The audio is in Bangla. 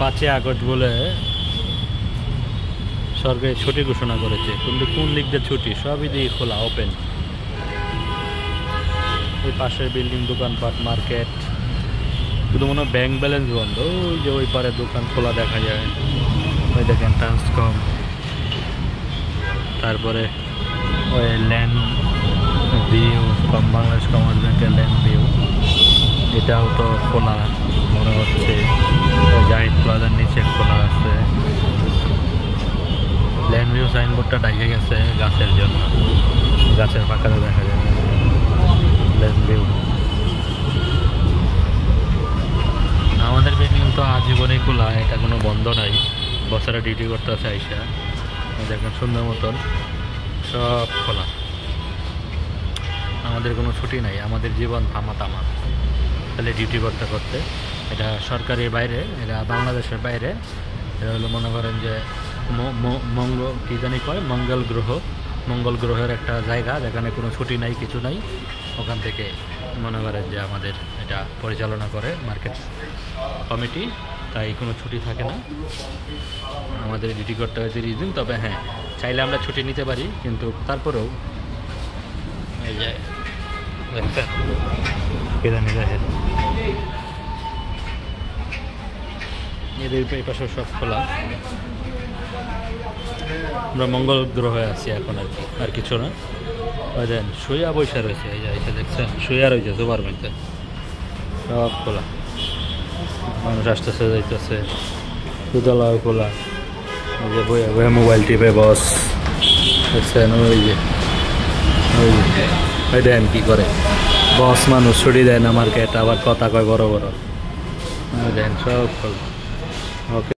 5ই আগস্ট বলে সরকারি ছুটি ঘোষণা করেছে, কিন্তু কোন দিক দিয়ে ছুটি? সবই দিয়ে খোলা, ওপেন। ওই পাশের বিল্ডিং, দোকানপাট, মার্কেট, শুধু মনে হয় ব্যাংক ব্যালেন্স বন্ধ। ওই যে ওই পারে দোকান খোলা দেখা যায়, ওই দেখেন ট্রান্সকম, তারপরে ওই ল্যান্ড ভিউ, বাংলাদেশ কমার্স ব্যাংকের ল্যান্ড ভিউ, এটাও তো খোলা মনে হচ্ছে। জাহিদ প্লাজার নিচে খোলা আছে। ল্যান্ড ভিউ সাইনবোর্ডটা ডাইকে গেছে গাছের জন্য, গাছের ফাঁকাতে দেখা যায় ল্যান্ড ভিউ। আমাদের বিল্ডিং তো আজীবনই খোলা, এটা কোনো বন্ধ নাই, বছরে ডিউটি করতে আছে আইসা। দেখেন সুন্দর মতন সব খোলা, আমাদের কোনো ছুটি নাই, আমাদের জীবন থামা তামা, তাহলে ডিউটি করতে করতে। এটা সরকারের বাইরে, এটা বাংলাদেশের বাইরে। এটা হলো মনে করেন যে কী জানি কয়, মঙ্গল গ্রহের একটা জায়গা, যেখানে কোনো ছুটি নাই, কিছু নাই। ওখান থেকে মনে করেন যে আমাদের এটা পরিচালনা করে মার্কেট কমিটি, তাই কোনো ছুটি থাকে না। আমাদের ডিউটি করতে হয় 30 দিন। তবে হ্যাঁ, চাইলে আমরা ছুটি নিতে পারি, কিন্তু তারপরেও এই যে এদের এই পাশে সব খোলা। আমরা মঙ্গল গ্রহে আছি এখন, আর কি, আর কিছু না। দেন শুয়া বৈশা রয়েছে, এই যে দেখছেন শুয়া রয়েছে সুপার মধ্যে, সব খোলা, মানুষ আসতেছে যাইতেছে, দুতলাও খোলা। ওই যে বইয়া বইয়া মোবাইল টিপে বস, দেখছেন ওই যে ওই দেন কি করে বস, মানুষ ছুটি দেয় না মার্কেট, আবার কথা কয় বড় বড়, দেন সব খোলা। ওকে।